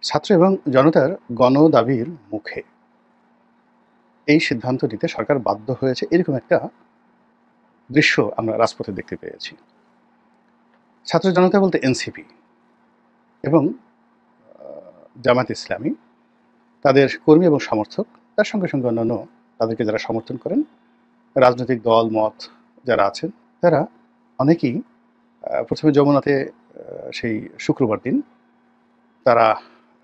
ছাত্র এবং জনতার গণদাবির মুখে এই সিদ্ধান্ত নিতে সরকার বাধ্য হয়েছে, এরকম একটা দৃশ্য আমরা রাজপথে দেখতে পেয়েছি। ছাত্র জনতা বলতে এনসিপি এবং জামাত ইসলামী, তাদের কর্মী এবং সমর্থক, তার সঙ্গে সঙ্গে অন্যান্য তাদেরকে যারা সমর্থন করেন, রাজনৈতিক দল মত যারা আছেন, তারা অনেকেই প্রথমে যমুনাতে সেই শুক্রবার দিন তারা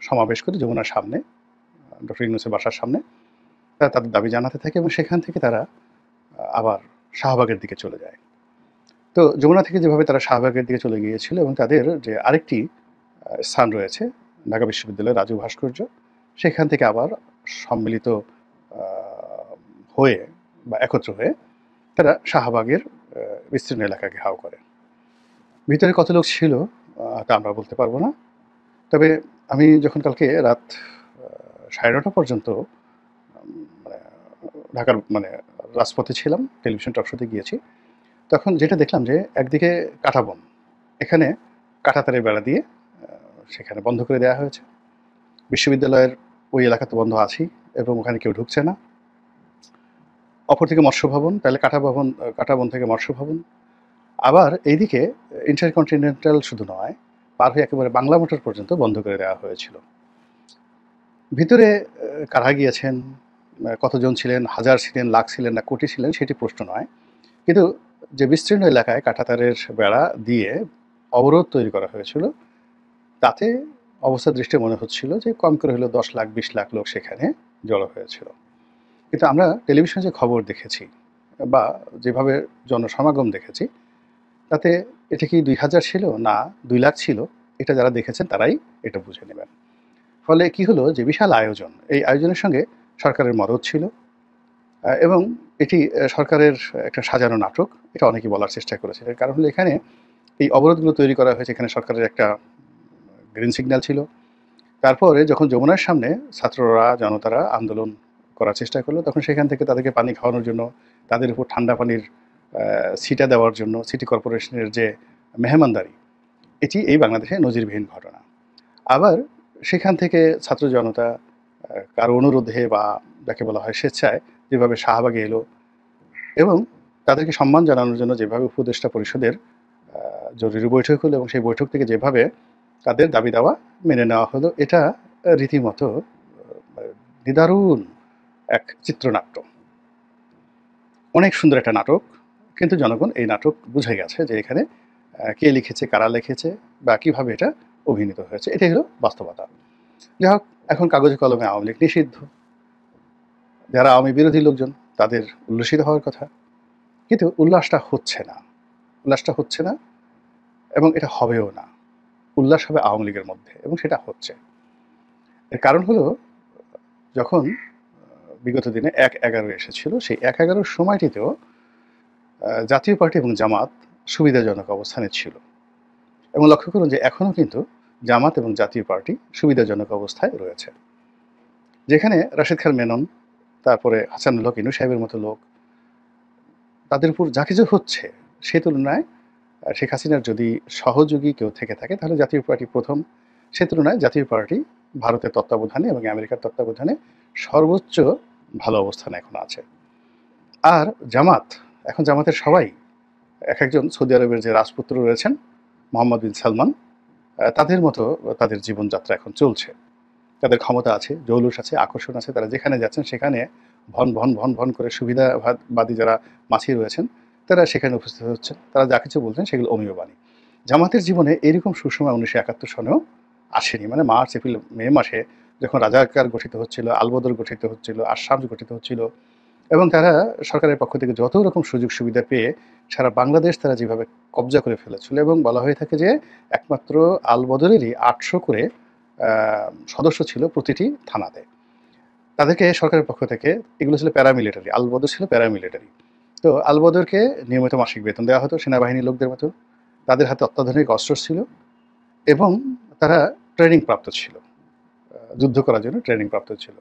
সমাবেশ করে যমুনার সামনে, ডক্টর ইউনূসের বাসার সামনে তারা তাদের দাবি জানাতে থাকে এবং সেখান থেকে তারা আবার শাহবাগের দিকে চলে যায়। তো যমুনা থেকে যেভাবে তারা শাহবাগের দিকে চলে গিয়েছিল এবং তাদের যে আরেকটি স্থান রয়েছে ঢাকা বিশ্ববিদ্যালয়ের রাজু ভাস্কর্য, সেখান থেকে আবার সম্মিলিত হয়ে বা একত্র হয়ে তারা শাহবাগের বিস্তীর্ণ এলাকা ঘেরাও করে। ভিতরে কত লোক ছিল তা আমরা বলতে পারবো না, তবে আমি যখন কালকে রাত 9:30 পর্যন্ত মানে ঢাকার রাজপথে ছিলাম, টেলিভিশন টকশোতে গিয়েছি, তখন যেটা দেখলাম যে একদিকে কাঁটাবন, এখানে কাঁটাতারের বেড়া দিয়ে সেখানে বন্ধ করে দেওয়া হয়েছে। বিশ্ববিদ্যালয়ের ওই এলাকা তো বন্ধ আছেই এবং ওখানে কেউ ঢুকছে না। অপরদিকে মৎস্য ভবন, তাহলে কাঁটাবন থেকে মৎস্য ভবন, আবার এইদিকে ইন্টারকন্টিনেন্টাল শুধু নয়, পার হয়ে একেবারে বাংলা মোটর পর্যন্ত বন্ধ করে দেওয়া হয়েছিল। ভিতরে কারা গিয়েছেন, কতজন ছিলেন, হাজার ছিলেন, লাখ ছিলেন না কোটি ছিলেন, সেটি প্রশ্ন নয়, কিন্তু যে বিস্তীর্ণ এলাকায় কাঁটাতারের বেড়া দিয়ে অবরোধ তৈরি করা হয়েছিল, তাতে অবস্থা দৃষ্টে মনে হচ্ছিল যে কম করে হলেও 10 লাখ 20 লাখ লোক সেখানে জড়ো হয়েছিল। কিন্তু আমরা টেলিভিশনে যে খবর দেখেছি বা যেভাবে জনসমাগম দেখেছি, তাতে এটা কি 2000 ছিল না 2 লাখ ছিল, এটা যারা দেখেছেন তারাই এটা বুঝে নেবেন। ফলে কি হলো যে বিশাল আয়োজন, এই আয়োজনের সঙ্গে সরকারের মদত ছিল এবং এটি সরকারের একটা সাজানো নাটক, এটা অনেকেই বলার চেষ্টা করেছে। এর কারণ হলো এখানে এই অবরোধগুলো তৈরি করা হয়েছে, এখানে সরকারের একটা গ্রিন সিগন্যাল ছিল। তারপরে যখন যমুনার সামনে ছাত্ররা জনতারা আন্দোলন করার চেষ্টা করলো, তখন সেখান থেকে তাদেরকে পানি খাওয়ানোর জন্য, তাদের উপর ঠান্ডা পানির ছিটা দেওয়ার জন্য সিটি কর্পোরেশনের যে মেহমানদারি, এটি এই বাংলাদেশে নজিরবিহীন ঘটনা। আবার সেখান থেকে ছাত্র জনতা কারো অনুরোধে বা যাকে বলা হয় স্বেচ্ছায় যেভাবে শাহবাগে এলো এবং তাদেরকে সম্মান জানানোর জন্য যেভাবে উপদেষ্টা পরিষদের জরুরি বৈঠক হলো এবং সেই বৈঠক থেকে যেভাবে তাদের দাবি দাওয়া মেনে নেওয়া হলো, এটা রীতিমতো নিদারুণ এক চিত্রনাট্য, অনেক সুন্দর একটা নাটক। কিন্তু জনগণ এই নাটক বুঝে গেছে যে এখানে কে লিখেছে, কারা লিখেছে বা কিভাবে এটা অভিনীত হয়েছে, এটাই হলো বাস্তবতা। যাই হোক, এখন কাগজে কলমে আওয়ামী লীগ নিষিদ্ধ, যারা আওয়ামী বিরোধী লোকজন তাদের উল্লসিত হওয়ার কথা, কিন্তু উল্লাসটা হচ্ছে না এবং এটা হবেও না। উল্লাস হবে আওয়ামী লীগের মধ্যে এবং সেটা হচ্ছে। এর কারণ হলো, যখন বিগত দিনে 1/11 এসেছিল, সেই 1/11 সময়টিতেও জাতীয় পার্টি এবং জামাত সুবিধাজনক অবস্থানে ছিল এবং লক্ষ্য করুন যে এখনও কিন্তু জামাত এবং জাতীয় পার্টি সুবিধাজনক অবস্থায় রয়েছে। যেখানে রাশেদ খান মেনন, তারপরে হাসানুল হক ইনু সাহেবের মতো লোক, তাদের উপর যা কিছু হচ্ছে, সে তুলনায় শেখ হাসিনার যদি সহযোগী কেউ থেকে থাকে তাহলে জাতীয় পার্টি প্রথম। সে তুলনায় জাতীয় পার্টি ভারতের তত্ত্বাবধানে এবং আমেরিকার তত্ত্বাবধানে সর্বোচ্চ ভালো অবস্থানে এখন আছে। আর জামাত, এখন জামাতের সবাই এক একজন সৌদি আরবের যে রাজপুত্র রয়েছেন মোহাম্মদ বিন সালমান, তাদের মতো তাদের জীবনযাত্রা এখন চলছে। তাদের ক্ষমতা আছে, জৌলুস আছে, আকর্ষণ আছে, তারা যেখানে যাচ্ছেন সেখানে ভন ভন ভন ভন করে সুবিধাবাদী যারা মাছি রয়েছেন তারা সেখানে উপস্থিত হচ্ছেন, তারা যা কিছু বলছেন সেগুলো অমীয় বাণী। জামাতের জীবনে এরকম সুসময় 1971 সনেও আসেনি। মার্চ এপ্রিল মে মাসে যখন রাজাকার গঠিত হচ্ছিল, আলবদর গঠিত হচ্ছিল, আশরাফ গঠিত হচ্ছিল এবং তারা সরকারের পক্ষ থেকে যত রকম সুযোগ সুবিধা পেয়ে সারা বাংলাদেশ তারা যেভাবে কবজা করে ফেলেছিল এবং বলা হয়ে থাকে যে একমাত্র আলবদরেরই 800 করে সদস্য ছিল প্রতিটি থানাতে। তাদেরকে সরকারের পক্ষ থেকে, এগুলো ছিল প্যারামিলিটারি, আলবদর ছিল প্যারামিলিটারি। তো আলবদরকে নিয়মিত মাসিক বেতন দেওয়া হতো সেনাবাহিনীর লোকদের মতো, তাদের হাতে অত্যাধুনিক অস্ত্র ছিল এবং তারা ট্রেনিং প্রাপ্ত ছিল, যুদ্ধ করার জন্য ট্রেনিং প্রাপ্ত ছিল।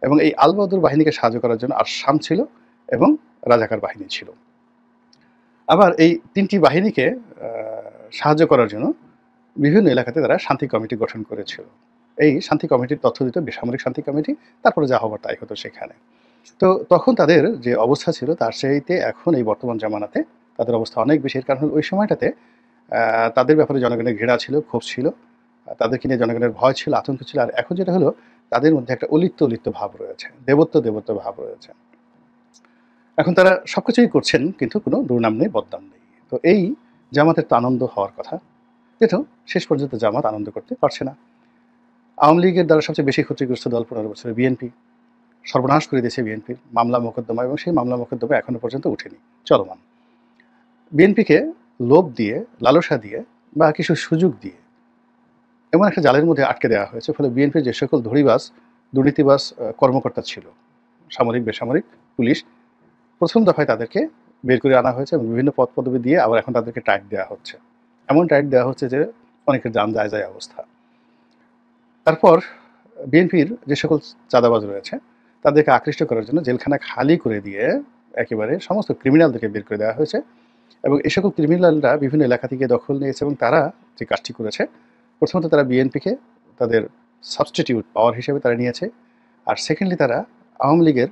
এবং এই আলবদর বাহিনীকে সাহায্য করার জন্য আসাম ছিল এবং রাজাকার বাহিনী ছিল। আবার এই তিনটি বাহিনীকে সাহায্য করার জন্য বিভিন্ন এলাকাতে তারা শান্তি কমিটি গঠন করেছিল। এই শান্তি কমিটির তথ্য দিত বেসামরিক শান্তি কমিটি, তারপরে যা হবার তাই হতো সেখানে। তো তখন তাদের যে অবস্থা ছিল তার চাইতে এখন এই বর্তমান জামানাতে তাদের অবস্থা অনেক বেশি। এর কারণ ওই সময়টাতে তাদের ব্যাপারে জনগণের ঘৃণা ছিল, ক্ষোভ ছিল, তাদেরকে নিয়ে জনগণের ভয় ছিল, আতঙ্ক ছিল। আর এখন যেটা হলো, তাদের মধ্যে একটা অলিপ্ত ভাব রয়েছে, দেবত্ব ভাব রয়েছে। এখন তারা সবকিছুই করছেন, কিন্তু কোনো দুর্নাম নেই, বদনাম নেই। তো এই জামাতের তো আনন্দ হওয়ার কথা, কিন্তু শেষ পর্যন্ত জামাত আনন্দ করতে পারছে না। আওয়ামী লীগের দ্বারা সবচেয়ে বেশি ক্ষতিগ্রস্ত দল 15 বছরে বিএনপি। সর্বনাশ করে দিয়েছে বিএনপির মামলা মোকদ্দমা, এবং সেই মামলা মোকদ্দমা এখনো পর্যন্ত উঠেনি, চলমান। বিএনপিকে লোভ দিয়ে, লালসা দিয়ে বা কিছু সুযোগ দিয়ে এমন একটা জালের মধ্যে আটকে দেওয়া হয়েছে। ফলে বিএনপির যে সকল ধড়িবাজ, দুর্নীতিবাজ কর্মকর্তা ছিল, সামরিক, বেসামরিক, পুলিশ, প্রথম দফায় তাদেরকে বের করে আনা হয়েছে এবং বিভিন্ন পদ পদবি দিয়ে আবার এখন তাদেরকে টাইট দেওয়া হচ্ছে। এমন টাইট দেওয়া হচ্ছে যে অনেকের যান যায় যায় অবস্থা। তারপর বিএনপির যে সকল চাঁদাবাজ রয়েছে তাদেরকে আকৃষ্ট করার জন্য জেলখানা খালি করে দিয়ে একেবারে সমস্ত ক্রিমিনালদেরকে বের করে দেওয়া হয়েছে। এবং এই সকল ক্রিমিনালরা বিভিন্ন এলাকা থেকে দখল নিয়েছে, এবং তারা যে কাজটি করেছে, প্রথমত তারা বিএনপিকে তাদের সাবস্টিটিউট পাওয়ার হিসেবে তারা নিয়েছে। আর সেকেন্ডলি তারা আওয়ামী লীগের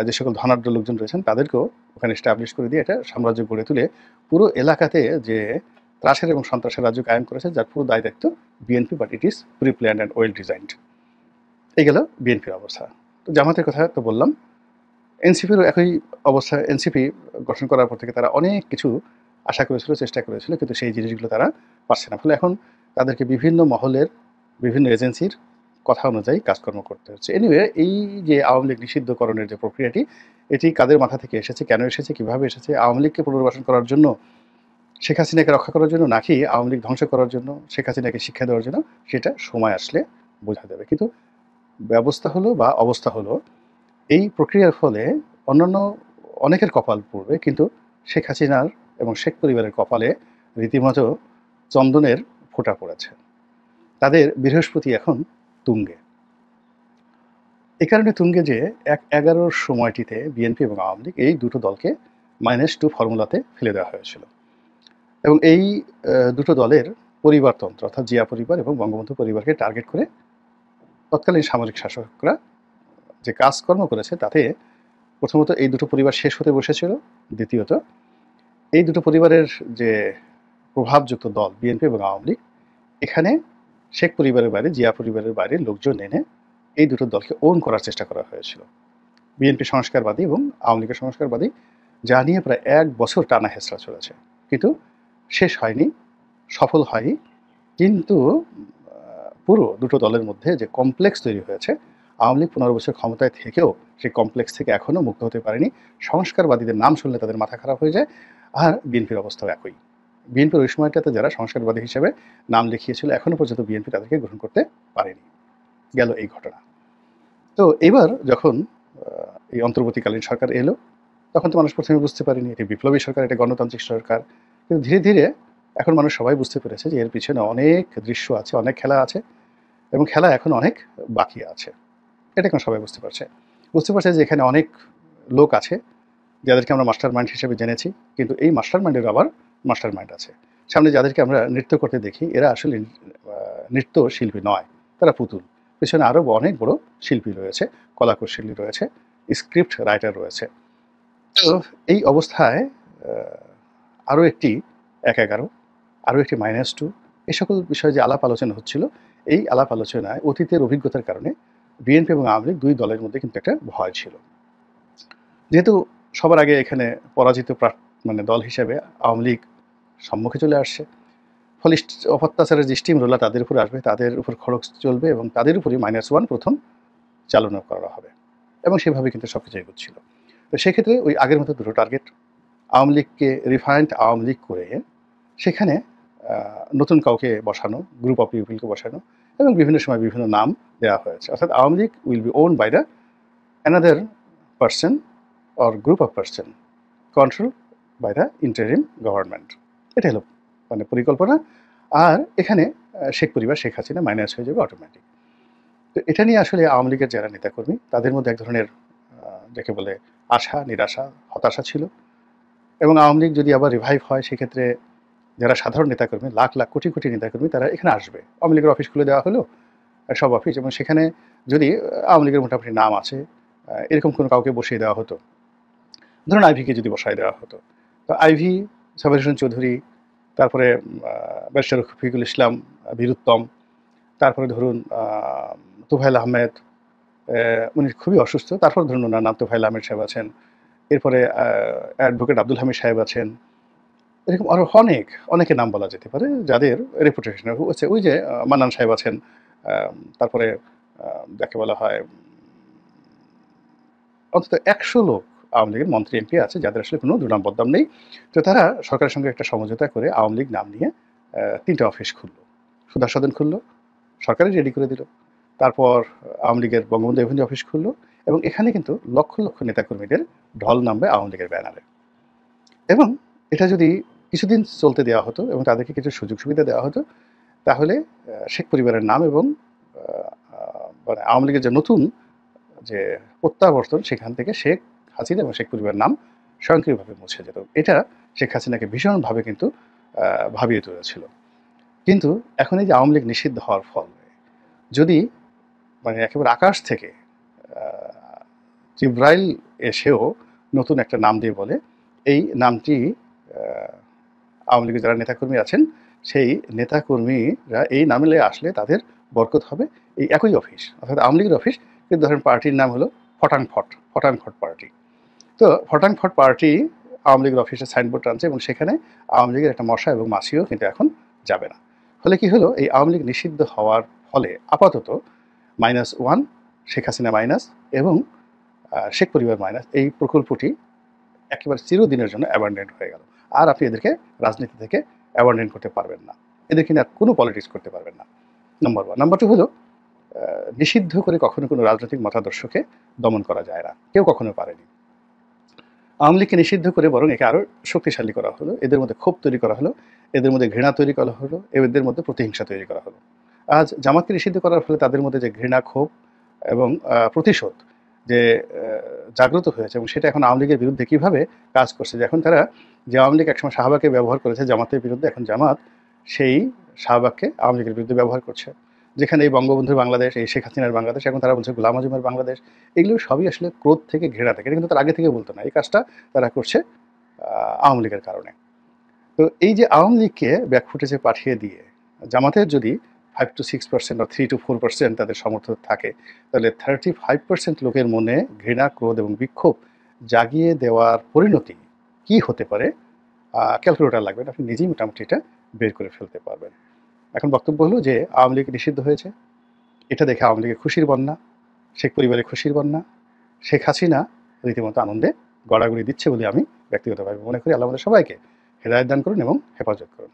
যে সকল ধনাঢ্য লোকজন রয়েছেন তাদেরকেও ওখানে এস্টাবলিশ করে দিয়ে একটা সাম্রাজ্য গড়ে তুলে পুরো এলাকাতে যে ত্রাসের এবং সন্ত্রাসের রাজ্য কায়েম করেছে, যার পুরো দায় দায়িত্ব BNP, but it is pre planned and well designed. এই গেল বিএনপির অবস্থা। তো জামাতের কথা তো বললাম। এনসিপিরও একই অবস্থা। এনসিপি গঠন করার পর থেকে তারা অনেক কিছু আশা করেছিল, চেষ্টা করেছিল, কিন্তু সেই জিনিসগুলো তারা পারছে না। ফলে এখন তাদেরকে বিভিন্ন মহলের, বিভিন্ন এজেন্সির কথা অনুযায়ী কাজকর্ম করতে হচ্ছে। এনিওয়ে, এই যে আওয়ামী লীগ নিষিদ্ধকরণের যে প্রক্রিয়াটি, এটি কাদের মাথা থেকে এসেছে, কেন এসেছে, কীভাবে এসেছে, আওয়ামী লীগকে পুনর্বাসন করার জন্য, শেখ হাসিনাকে রক্ষা করার জন্য, নাকি আওয়ামী লীগ ধ্বংস করার জন্য, শেখ হাসিনাকে শিক্ষা দেওয়ার জন্য, সেটা সময় আসলে বোঝা যাবে। কিন্তু ব্যবস্থা হলো বা অবস্থা হলো, এই প্রক্রিয়ার ফলে অন্যান্য অনেকের কপাল পড়বে, কিন্তু শেখ হাসিনার এবং শেখ পরিবারের কপালে রীতিমতো চন্দনের ফোঁটা পড়েছে। তাদের বৃহস্পতি এখন তুঙ্গে। এই কারণে তুঙ্গে যে 11-11 সময়টিতে বিএনপি এবং আওয়ামী লীগ এই দুটো দলকে -2 ফর্মুলাতে ফেলে দেওয়া হয়েছিল। এবং এই দুটো দলের পরিবারতন্ত্র, অর্থাৎ জিয়া পরিবার এবং বঙ্গবন্ধু পরিবারকে টার্গেট করে তৎকালীন সামরিক শাসকরা যে কাজকর্ম করেছে, তাতে প্রথমত এই দুটো পরিবার শেষ হতে বসেছিল, দ্বিতীয়ত এই দুটো পরিবারের যে প্রভাবযুক্ত দল বিএনপি এবং আওয়ামী লীগ, এখানে শেখ পরিবারের বাইরে, জিয়া পরিবারের বাইরে লোকজন এনে এই দুটো দলকে ওন করার চেষ্টা করা হয়েছিল। বিএনপি সংস্কারবাদী এবং আওয়ামী লীগের সংস্কারবাদী, যা নিয়ে প্রায় 1 বছর টানা হেঁচড়া চলেছে, কিন্তু শেষ হয়নি, সফল হয়নি। কিন্তু পুরো দুটো দলের মধ্যে যে কমপ্লেক্স তৈরি হয়েছে, আওয়ামী লীগ 15 বছর ক্ষমতায় থেকেও সেই কমপ্লেক্স থেকে এখনও মুক্ত হতে পারেনি। সংস্কারবাদীদের নাম শুনলে তাদের মাথা খারাপ হয়ে যায়। আর বিএনপির অবস্থাও একই। বিএনপির ওই সময়টাতে যারা সংস্কারবাদী হিসেবে নাম লিখিয়েছিল, এখনও পর্যন্ত বিএনপি তাদেরকে গ্রহণ করতে পারেনি। গেল এই ঘটনা। তো এবার যখন এই অন্তর্বর্তীকালীন সরকার এলো, তখন তো মানুষ প্রথমে বুঝতে পারেনি এটি বিপ্লবী সরকার, এটা গণতান্ত্রিক সরকার। কিন্তু ধীরে ধীরে এখন মানুষ সবাই বুঝতে পেরেছে যে এর পিছনে অনেক দৃশ্য আছে, অনেক খেলা আছে, এবং খেলা এখন অনেক বাকি আছে। এটা এখন সবাই বুঝতে পারছে যে এখানে অনেক লোক আছে যাদেরকে আমরা মাস্টার মাইন্ড হিসেবে জেনেছি, কিন্তু এই মাস্টার মাইন্ডের আবার মাস্টার মাইন্ড আছে। সামনে যাদেরকে আমরা নৃত্য করতে দেখি, এরা আসলে নৃত্য শিল্পী নয়, তারা পুতুল। পেছনে আরও অনেক বড় শিল্পী রয়েছে, কলাকৌশলী রয়েছে, স্ক্রিপ্ট রাইটার রয়েছে। তো এই অবস্থায় আরও একটি 1-11, আরও একটি -2, এই সকল বিষয়ে যে আলাপ আলোচনা হচ্ছিল, এই আলাপ আলোচনায় অতীতের অভিজ্ঞতার কারণে বিএনপি এবং আওয়ামী লীগ দুই দলের মধ্যে কিন্তু একটা ভয় ছিল। যেহেতু সবার আগে এখানে পরাজিত দল হিসেবে আওয়ামী লীগ সম্মুখে চলে আসছে, ফলে অত্যাচারের যে স্টিম রোলার তাদের উপর আসবে, তাদের উপর খরচ চলবে, এবং তাদের উপরই -1 প্রথম চালনা করা হবে, এবং সেভাবে কিন্তু সব কিছু এগোচ্ছিল। তো সেক্ষেত্রে ওই আগের মতো দুটো টার্গেট, আওয়ামী লীগকে রিফাইন্ড আওয়ামী লীগ করে সেখানে নতুন কাউকে বসানো, গ্রুপ অফ পিপলকে বসানো, এবং বিভিন্ন সময় বিভিন্ন নাম দেওয়া হয়েছে। অর্থাৎ Awami League will be own by the another person or group of person control by the interim government. এটা হলো পরিকল্পনা। আর এখানে শেখ পরিবার, শেখ হাসিনা মাইনাস হয়ে যাবে অটোমেটিক। তো এটা নিয়ে আসলে আওয়ামী লীগের যারা নেতাকর্মী, তাদের মধ্যে এক ধরনের যাকে বলে আশা, নিরাশা, হতাশা ছিল। এবং আওয়ামী লীগ যদি আবার রিভাইভ হয়, সেক্ষেত্রে যারা সাধারণ নেতাকর্মী, লাখ লাখ কোটি কোটি নেতাকর্মী, তারা এখানে আসবে। আওয়ামী লীগের অফিস খুলে দেওয়া হলো, সব অফিস, এবং সেখানে যদি আওয়ামী লীগের মোটামুটি নাম আছে এরকম কোনো কাউকে বসিয়ে দেওয়া হতো, ধরুন আইভিকে যদি বসায় দেওয়া হতো, তো আইভি, সাবের হোসেন চৌধুরী, তারপরে ব্যারিস্টার রফিকুল ইসলাম, বীরুত্তম, তারপরে ধরুন তোফায়েল আহমেদ, উনি খুবই অসুস্থ, তারপর ধরুন ওনার নাম তোফায়েল আহমেদ সাহেব আছেন, এরপরে অ্যাডভোকেট আব্দুল হামিদ সাহেব আছেন, এরকম আরও অনেকের নাম বলা যেতে পারে যাদের রেপুটেশন হচ্ছে। ওই যে মান্নান সাহেব আছেন, তারপরে যাকে বলা হয় অন্তত ১০০ লোক আওয়ামী লীগের মন্ত্রী এমপি আছে যাদের আসলে কোনো দুর্নাম বদনাম নেই। তো তারা সরকারের সঙ্গে একটা সমঝোতা করে আওয়ামী লীগ নাম নিয়ে ৩টা অফিস খুললো, সুধা সদন খুললো, সরকারই রেডি করে দিল। তারপর আওয়ামী লীগের বঙ্গবন্ধু এভিনিউ অফিস খুললো, এবং এখানে কিন্তু লক্ষ লক্ষ নেতাকর্মীদের ঢল নামবে আওয়ামী লীগের ব্যানারে। এবং এটা যদি কিছুদিন চলতে দেওয়া হতো এবং তাদেরকে কিছু সুযোগ সুবিধা দেওয়া হতো, তাহলে শেখ পরিবারের নাম এবং মানে আওয়ামী লীগের যে নতুন যে প্রত্যাবর্তন, সেখান থেকে শেখ হাসিনা এবং শেখ পরিবারের নাম স্বয়ংক্রিয়ভাবে মুছে যেত। এটা শেখ হাসিনাকে ভীষণভাবে কিন্তু ভাবিয়ে তুলেছিল। কিন্তু এখন এই যে আওয়ামী লীগ নিষিদ্ধ হওয়ার ফলে যদি মানে একেবারে আকাশ থেকে জিব্রাইল এসেও নতুন একটা নাম দিয়ে বলে এই নামটি আওয়ামী লীগের যারা নেতাকর্মী আছেন সেই নেতাকর্মীরা এই নামে আসলে তাদের বরকত হবে, এই একই অফিস অর্থাৎ আওয়ামী লীগের অফিস, কিন্তু ধরেন পার্টির নাম হলো ফটাংফট পার্টি। তো ফটাংফট পার্টি আওয়ামী লীগের অফিসে সাইনবোর্ড টানছে, এবং সেখানে আওয়ামী লীগের একটা মশা এবং মাছিও কিন্তু এখন যাবে না। ফলে কি হলো, এই আওয়ামী লীগ নিষিদ্ধ হওয়ার ফলে আপাতত -1 শেখ হাসিনা মাইনাস এবং শেখ পরিবার মাইনাস এই প্রকল্পটি একেবারে চিরদিনের জন্য অ্যাবান্ডেন্ট হয়ে গেল। আর আপনি এদেরকে রাজনীতি থেকে অ্যাবান্ডেন্ট করতে পারবেন না, এদেরকে নিয়ে আর কোনো পলিটিক্স করতে পারবেন না, নাম্বার 1। নাম্বার 2 হলো নিষিদ্ধ করে কখনো কোনো রাজনৈতিক মতাদর্শকে দমন করা যায় না, কেউ কখনো পারেনি। আওয়ামী লীগকে নিষিদ্ধ করে বরং একে আরও শক্তিশালী করা হলো, এদের মধ্যে ক্ষোভ তৈরি করা হলো, এদের মধ্যে ঘৃণা তৈরি করা হলো, এদের মধ্যে প্রতিহিংসা তৈরি করা হলো। আজ জামাতকে নিষিদ্ধ করার ফলে তাদের মধ্যে যে ঘৃণা, ক্ষোভ এবং প্রতিশোধ যে জাগ্রত হয়েছে, এবং সেটা এখন আওয়ামী লীগের বিরুদ্ধে কীভাবে কাজ করছে, যে এখন তারা যে আওয়ামী লীগ একসময় শাহবাগকে ব্যবহার করেছে জামাতের বিরুদ্ধে, এখন জামাত সেই শাহবাগকে আওয়ামী লীগের বিরুদ্ধে ব্যবহার করছে। যেখানে এই বঙ্গবন্ধুর বাংলাদেশ, এই শেখ হাসিনার বাংলাদেশ, এখন তারা বলছে গোলাম আজমের বাংলাদেশ। এগুলো সবই আসলে ক্রোধ থেকে, ঘৃণা থেকে, এটা কিন্তু তারা আগে থেকে বলতো না, এই কাজটা তারা করছে আওয়ামী লীগের কারণে। তো এই যে আওয়ামী লীগকে ব্যাকফুটেজে পাঠিয়ে দিয়ে জামাতের যদি 5 to 6% বা 3 to 4% তাদের সমর্থন থাকে, তাহলে 35% লোকের মনে ঘৃণা, ক্রোধ এবং বিক্ষোভ জাগিয়ে দেওয়ার পরিণতি কি হতে পারে, ক্যালকুলেটর লাগবে না, আপনি নিজেই মোটামুটি এটা বের করে ফেলতে পারবেন। এখন বক্তব্য হলো যে আওয়ামী লীগ নিষিদ্ধ হয়েছে, এটা দেখে আওয়ামী লীগের খুশির বন্যা, শেখ পরিবারের খুশির বন্যা, শেখ হাসিনা রীতিমতো আনন্দে গড়াগড়ি দিচ্ছে বলে আমি ব্যক্তিগতভাবে মনে করি। আল্লাহ আমাদের সবাইকে হেদায়েত দান করুন এবং হেফাজত করুন।